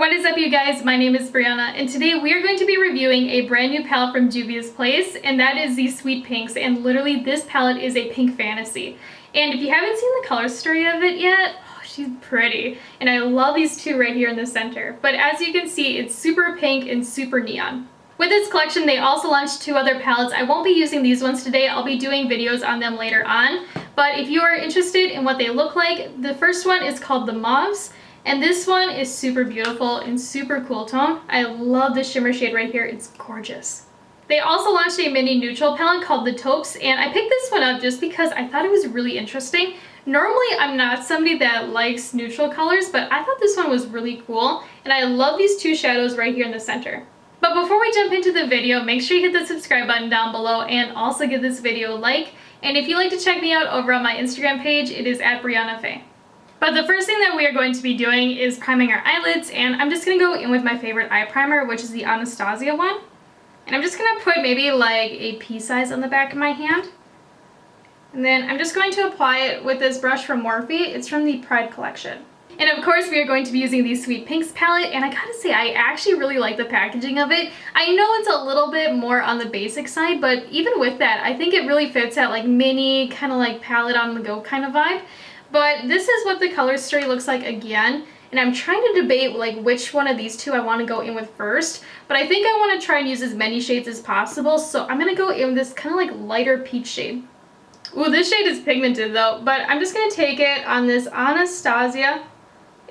What is up, you guys? My name is Breyonna, and today we are going to be reviewing a brand new palette from Juvias Place, and that is the Sweet Pinks, and literally this palette is a pink fantasy. And if you haven't seen the color story of it yet, oh, she's pretty. And I love these two right here in the center. But as you can see, it's super pink and super neon. With this collection, they also launched two other palettes. I won't be using these ones today. I'll be doing videos on them later on. But if you are interested in what they look like, the first one is called the Mauves. And this one is super beautiful and super cool tone. I love the shimmer shade right here. It's gorgeous. They also launched a mini neutral palette called the Taupes, and I picked this one up just because I thought it was really interesting. Normally, I'm not somebody that likes neutral colors, but I thought this one was really cool, and I love these two shadows right here in the center. But before we jump into the video, make sure you hit the subscribe button down below and also give this video a like. And if you'd like to check me out over on my Instagram page, it is at Breyonna. But the first thing that we are going to be doing is priming our eyelids, and I'm just going to go in with my favorite eye primer, which is the Anastasia one. And I'm just going to put maybe like a pea size on the back of my hand. And then I'm just going to apply it with this brush from Morphe. It's from the Pride collection. And of course we are going to be using the Sweet Pinks palette, and I gotta say I actually really like the packaging of it. I know it's a little bit more on the basic side, but even with that, I think it really fits that like mini kind of like palette on the go kind of vibe. But this is what the color story looks like again, and I'm trying to debate like which one of these two I want to go in with first, but I think I want to try and use as many shades as possible, so I'm going to go in with this kind of like lighter peach shade. Ooh, this shade is pigmented though, but I'm just going to take it on this Anastasia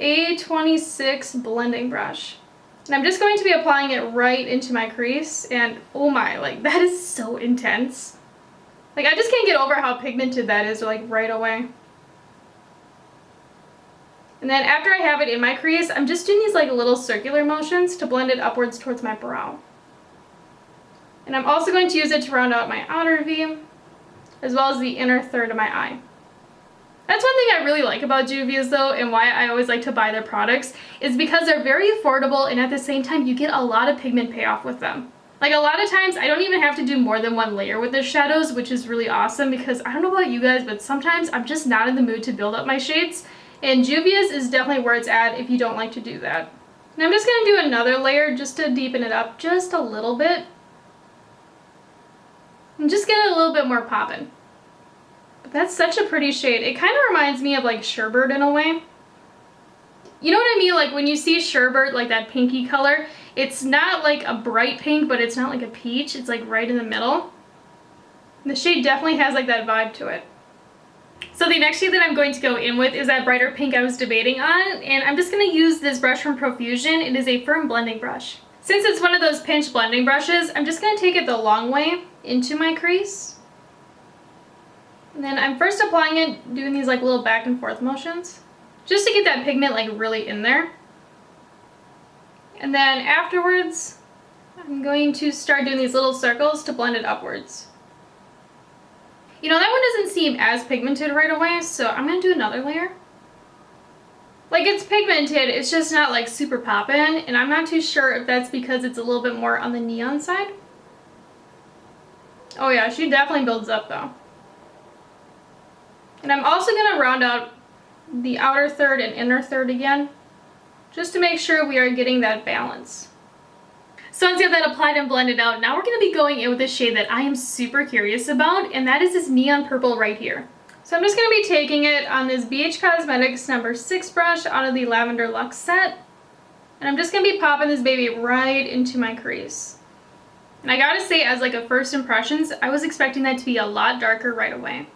A26 blending brush. And I'm just going to be applying it right into my crease, and oh my, like that is so intense. Like I just can't get over how pigmented that is like right away. And then after I have it in my crease, I'm just doing these like little circular motions to blend it upwards towards my brow. And I'm also going to use it to round out my outer V, as well as the inner third of my eye. That's one thing I really like about Juvias though, and why I always like to buy their products, is because they're very affordable, and at the same time you get a lot of pigment payoff with them. Like a lot of times I don't even have to do more than one layer with the shadows, which is really awesome because I don't know about you guys, but sometimes I'm just not in the mood to build up my shades. And Juvias is definitely where it's at if you don't like to do that. And I'm just going to do another layer just to deepen it up just a little bit. And just get it a little bit more poppin'. But that's such a pretty shade. It kind of reminds me of like Sherbert in a way. You know what I mean? Like when you see Sherbert, like that pinky color, it's not like a bright pink, but it's not like a peach. It's like right in the middle. And the shade definitely has like that vibe to it. So the next shade that I'm going to go in with is that brighter pink I was debating on, and I'm just going to use this brush from Profusion. It is a firm blending brush. Since it's one of those pinch blending brushes, I'm just going to take it the long way into my crease. And then I'm first applying it, doing these like little back and forth motions, just to get that pigment like really in there. And then afterwards, I'm going to start doing these little circles to blend it upwards. You know, that one doesn't seem as pigmented right away, so I'm going to do another layer. Like, it's pigmented, it's just not like super poppin', and I'm not too sure if that's because it's a little bit more on the neon side. Oh yeah, she definitely builds up though. And I'm also going to round out the outer third and inner third again, just to make sure we are getting that balance. So once you have that applied and blended out, now we're going to be going in with a shade that I am super curious about, and that is this neon purple right here. So I'm just going to be taking it on this BH Cosmetics number 6 brush out of the Lavender Luxe set, and I'm just going to be popping this baby right into my crease. And I gotta say, as like a first impressions, I was expecting that to be a lot darker right away.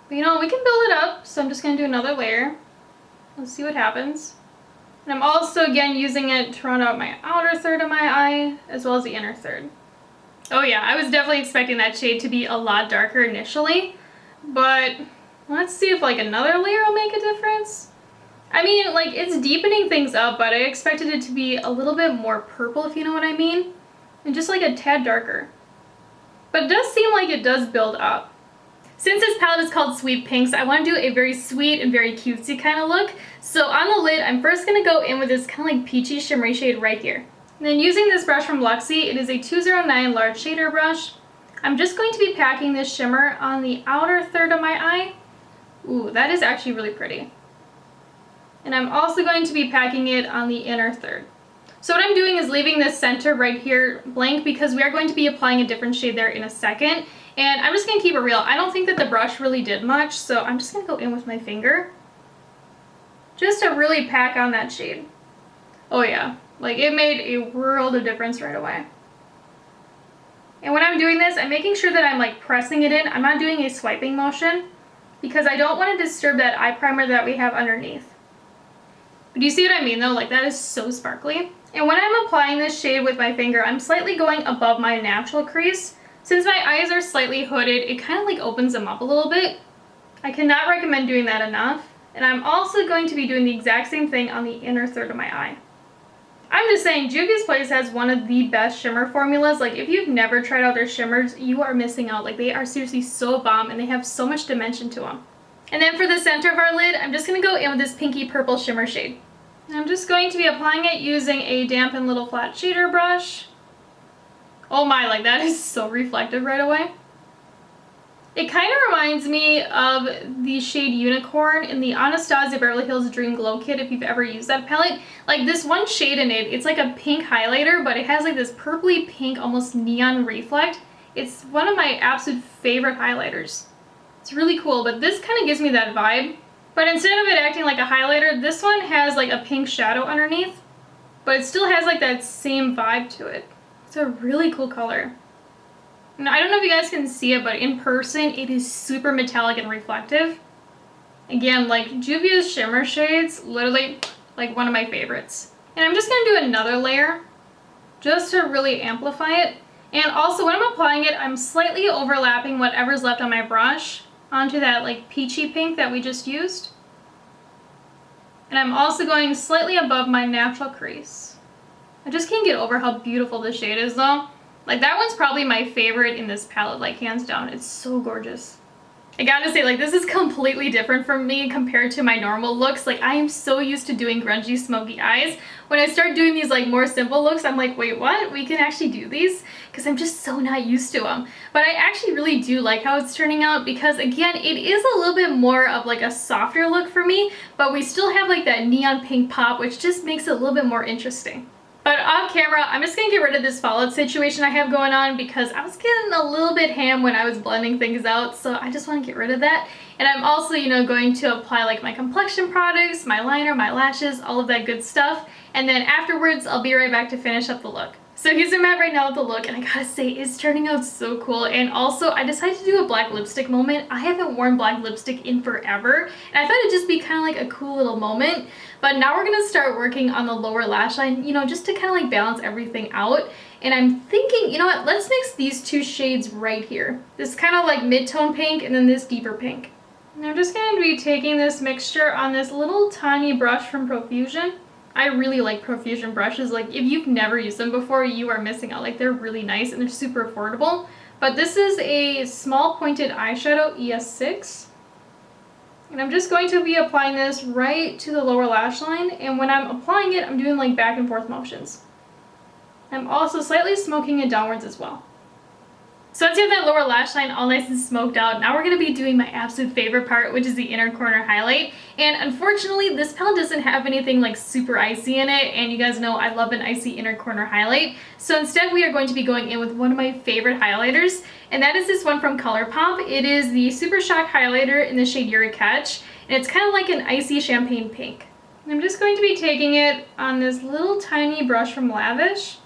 But you know, we can build it up, so I'm just going to do another layer. Let's see what happens. And I'm also, again, using it to round out my outer third of my eye, as well as the inner third. Oh yeah, I was definitely expecting that shade to be a lot darker initially, but let's see if like another layer will make a difference. I mean, like it's deepening things up, but I expected it to be a little bit more purple, if you know what I mean, and just like a tad darker. But it does seem like it does build up. Since this palette is called Sweet Pinks, I want to do a very sweet and very cutesy kind of look. So on the lid, I'm first going to go in with this kind of like peachy shimmery shade right here. And then using this brush from Luxie, it is a 209 large shader brush. I'm just going to be packing this shimmer on the outer third of my eye. Ooh, that is actually really pretty. And I'm also going to be packing it on the inner third. So what I'm doing is leaving this center right here blank because we are going to be applying a different shade there in a second. And I'm just going to keep it real. I don't think that the brush really did much, so I'm just going to go in with my finger just to really pack on that shade. Oh yeah, like it made a world of difference right away. And when I'm doing this, I'm making sure that I'm like pressing it in. I'm not doing a swiping motion because I don't want to disturb that eye primer that we have underneath. But do you see what I mean though? Like that is so sparkly. And when I'm applying this shade with my finger, I'm slightly going above my natural crease. Since my eyes are slightly hooded, it kind of like opens them up a little bit. I cannot recommend doing that enough. And I'm also going to be doing the exact same thing on the inner third of my eye. I'm just saying, Juvia's Place has one of the best shimmer formulas. Like, if you've never tried out their shimmers, you are missing out. Like, they are seriously so bomb, and they have so much dimension to them. And then for the center of our lid, I'm just going to go in with this pinky purple shimmer shade. And I'm just going to be applying it using a damp and little flat shader brush. Oh my, like, that is so reflective right away. It kind of reminds me of the shade Unicorn in the Anastasia Beverly Hills Dream Glow Kit, if you've ever used that palette. Like this one shade in it, it's like a pink highlighter, but it has like this purpley pink, almost neon reflect. It's one of my absolute favorite highlighters. It's really cool, but this kind of gives me that vibe. But instead of it acting like a highlighter, this one has like a pink shadow underneath, but it still has like that same vibe to it. It's a really cool color. Now, I don't know if you guys can see it, but in person, it is super metallic and reflective. Again, like Juvia's shimmer shades, literally like one of my favorites. And I'm just going to do another layer just to really amplify it. And also when I'm applying it, I'm slightly overlapping whatever's left on my brush onto that like peachy pink that we just used. And I'm also going slightly above my natural crease. I just can't get over how beautiful this shade is though. Like that one's probably my favorite in this palette, like hands down. It's so gorgeous. I gotta say, like this is completely different from me compared to my normal looks. Like I am so used to doing grungy, smoky eyes. When I start doing these like more simple looks, I'm like, wait, what? We can actually do these? Because I'm just so not used to them. But I actually really do like how it's turning out because again, it is a little bit more of like a softer look for me, but we still have like that neon pink pop, which just makes it a little bit more interesting. But off camera, I'm just going to get rid of this fallout situation I have going on because I was getting a little bit ham when I was blending things out, so I just want to get rid of that. And I'm also, you know, going to apply like my complexion products, my liner, my lashes, all of that good stuff. And then afterwards, I'll be right back to finish up the look. So here's where I'm at right now with the look, and I gotta say, it's turning out so cool. And also, I decided to do a black lipstick moment. I haven't worn black lipstick in forever, and I thought it'd just be kind of like a cool little moment. But now we're gonna start working on the lower lash line, you know, just to kind of like balance everything out. And I'm thinking, you know what, let's mix these two shades right here. This kind of like mid-tone pink and then this deeper pink. And I'm just gonna be taking this mixture on this little tiny brush from Profusion. I really like Profusion brushes. Like if you've never used them before, you are missing out. Like they're really nice and they're super affordable. But this is a small pointed eyeshadow, ES6. And I'm just going to be applying this right to the lower lash line. And when I'm applying it, I'm doing like back and forth motions. I'm also slightly smoking it downwards as well. So once you have that lower lash line all nice and smoked out, now we're going to be doing my absolute favorite part, which is the inner corner highlight. And unfortunately, this palette doesn't have anything like super icy in it, and you guys know I love an icy inner corner highlight. So instead, we are going to be going in with one of my favorite highlighters, and that is this one from ColourPop. It is the Super Shock highlighter in the shade Yuri Catch, and it's kind of like an icy champagne pink. And I'm just going to be taking it on this little tiny brush from Lavish.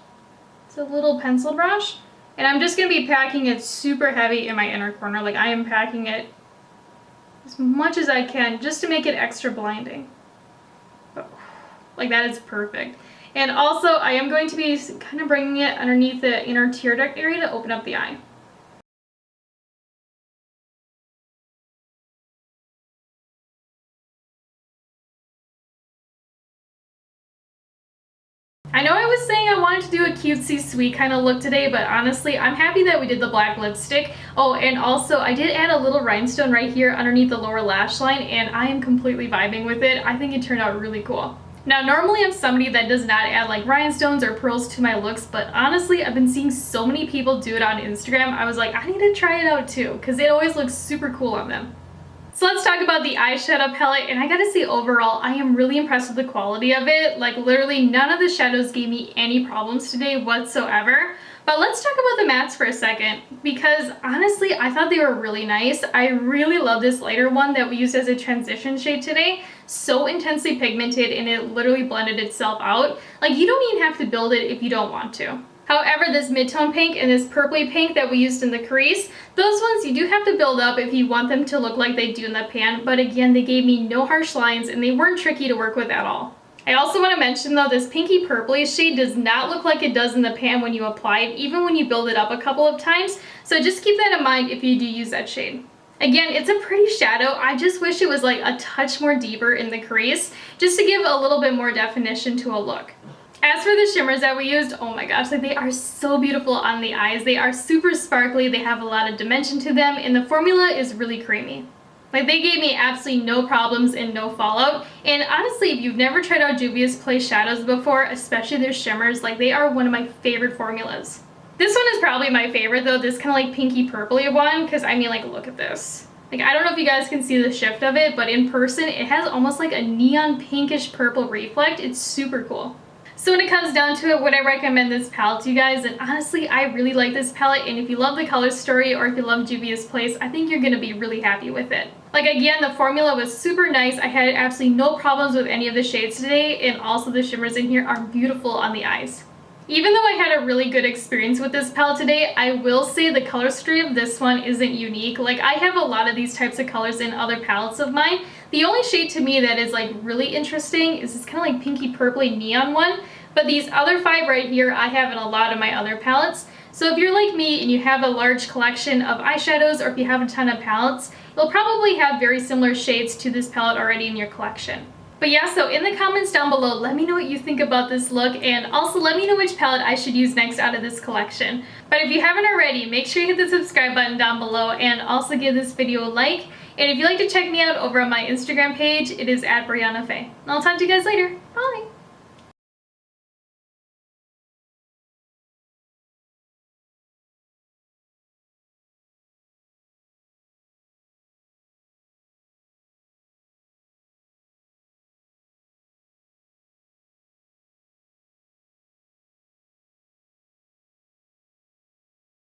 It's a little pencil brush. And I'm just going to be packing it super heavy in my inner corner. Like I am packing it as much as I can just to make it extra blinding. But, like that is perfect. And also I am going to be kind of bringing it underneath the inner tear duct area to open up the eye. I know I was saying I wanted to do a cutesy sweet kind of look today, but honestly, I'm happy that we did the black lipstick. Oh, and also I did add a little rhinestone right here underneath the lower lash line, and I am completely vibing with it. I think it turned out really cool. Now, normally I'm somebody that does not add like rhinestones or pearls to my looks, but honestly, I've been seeing so many people do it on Instagram. I was like, I need to try it out too, because it always looks super cool on them. So let's talk about the eyeshadow palette, and I gotta say overall, I am really impressed with the quality of it. Like literally none of the shadows gave me any problems today whatsoever. But let's talk about the mattes for a second, because honestly, I thought they were really nice. I really love this lighter one that we used as a transition shade today. So intensely pigmented, and it literally blended itself out. Like you don't even have to build it if you don't want to. However, this mid-tone pink and this purpley pink that we used in the crease, those ones you do have to build up if you want them to look like they do in the pan, but again, they gave me no harsh lines and they weren't tricky to work with at all. I also want to mention though, this pinky purpley shade does not look like it does in the pan when you apply it, even when you build it up a couple of times, so just keep that in mind if you do use that shade. Again, it's a pretty shadow. I just wish it was like a touch more deeper in the crease, just to give a little bit more definition to a look. As for the shimmers that we used, oh my gosh, like they are so beautiful on the eyes. They are super sparkly, they have a lot of dimension to them, and the formula is really creamy. Like they gave me absolutely no problems and no fallout. And honestly, if you've never tried out Juvia's Place shadows before, especially their shimmers, like they are one of my favorite formulas. This one is probably my favorite though, this kind of like pinky purpley one, because I mean like look at this. Like I don't know if you guys can see the shift of it, but in person it has almost like a neon pinkish purple reflect. It's super cool. So when it comes down to it, would I recommend this palette to you guys? And honestly, I really like this palette, and if you love the color story or if you love Juvia's Place, I think you're gonna be really happy with it. Like again, the formula was super nice. I had absolutely no problems with any of the shades today, and also the shimmers in here are beautiful on the eyes. Even though I had a really good experience with this palette today, I will say the color story of this one isn't unique. Like I have a lot of these types of colors in other palettes of mine. The only shade to me that is like really interesting is this kind of like pinky purpley neon one, but these other 5 right here I have in a lot of my other palettes. So if you're like me and you have a large collection of eyeshadows, or if you have a ton of palettes, you'll probably have very similar shades to this palette already in your collection. But yeah, so in the comments down below, let me know what you think about this look, and also let me know which palette I should use next out of this collection. But if you haven't already, make sure you hit the subscribe button down below and also give this video a like. And if you'd like to check me out over on my Instagram page, it is @BreyonnaFaye. And I'll talk to you guys later. Bye!